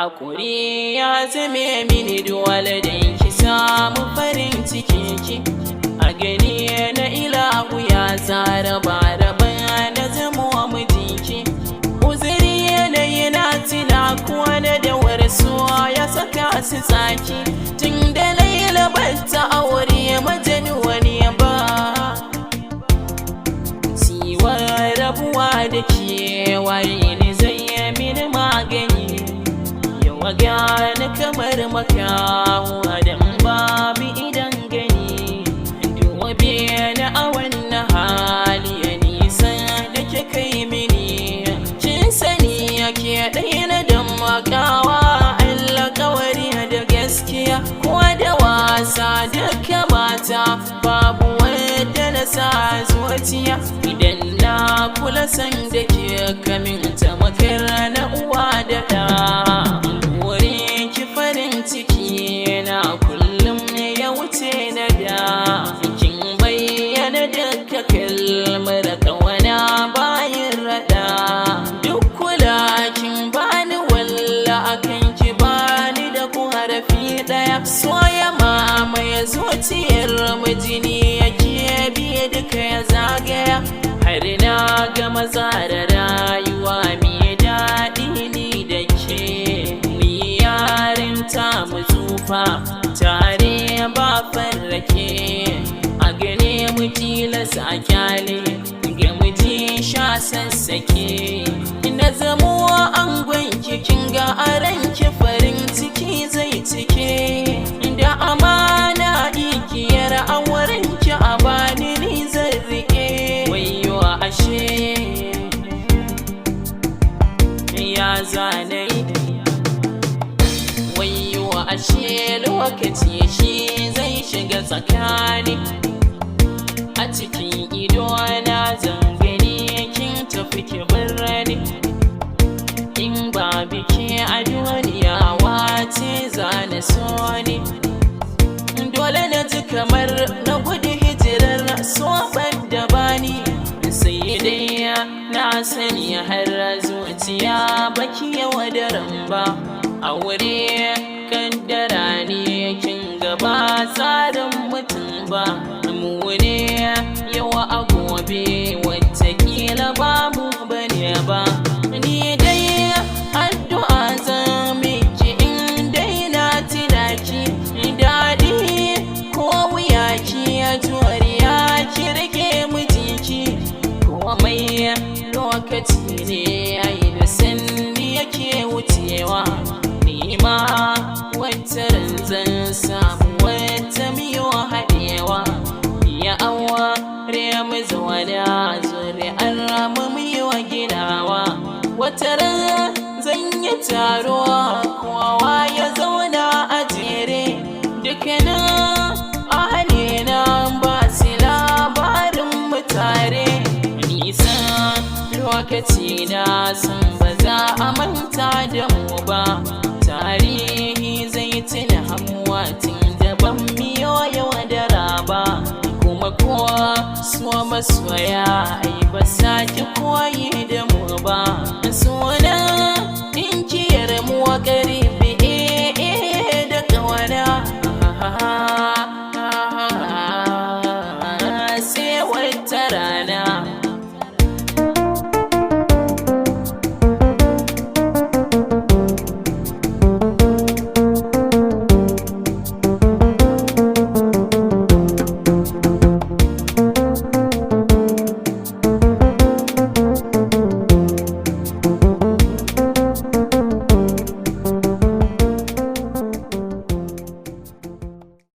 hakuri ya zame mini dole dan ki samu farin ciki ki a gani na ilahu ya tsara baraba na zama mijinki uzuri yanayi na tina kuwa na da warsuwa ya saka su tsaki tun da laila bata aure majanuwani ba siwar rabuwa da ke waye ne zai mini magani yawa gani kamar makawa dan babu idan gani duwabe na a wannan hali ya nisa da ke kai mini kin sani yake ɗaya na dan makawa Allah kawari da gaskiya ko da wasa duka mata babu wadda na sa zuciya idan na kula san da ke kamin ta makar na uwa da ɗa wurin ki farin ciki na kullum ya wuce na da kin bayyana duka kalmar kawana bayan raɗa duk kula kin bani walla akan ki bani da ku harafi ɗaya soya mamaye zuciyar mijini yake biye duka ya zagaya har na ga maza da rayuwa mai daɗi ni da ke mu yarinta mu tsufa tare ba farrake a gane mu tilasa a kyale ga mu ji sha sassake na zamuwa an gwanki kin ga aran ki farin ciki zai cike da amana ikiyar auren ki a bani ni zan rike wayo ashe ya zanai wayo ashe lokaci shi zai shiga tsakani a cikin idona zan gani kin tafi ki birni in ba biki a duniya wace zana so ne dole na ji kamar na gudu hijirar soban da bani sai dai na sani har zuciya baki yawa da ramba a wuri kaddara ne kin gaba tsarin mutum ba mu ne yawa a gobe watakila ba mu bane ba ni dai addu'a zan miki in dai na tinaki daɗi ko wuya ki ya juriya ki rike mijinki komai lokaci ne ai da sanni yake wucewa ni ma wata ran zan samu wata miyo haɗewa ya awa mu zauna zuri'ar mu miyo ginawa wata ran zan yi taro kowa ya zauna a jere dukkanin ahalina ba su labarin mu tare nisan lokaci na sun ba za a manta da mu ba tarihi zai tuna hamuwa tun da ban miyo yau da raba kuma kowa so masoya ai ba sake koyi da mu ba sunan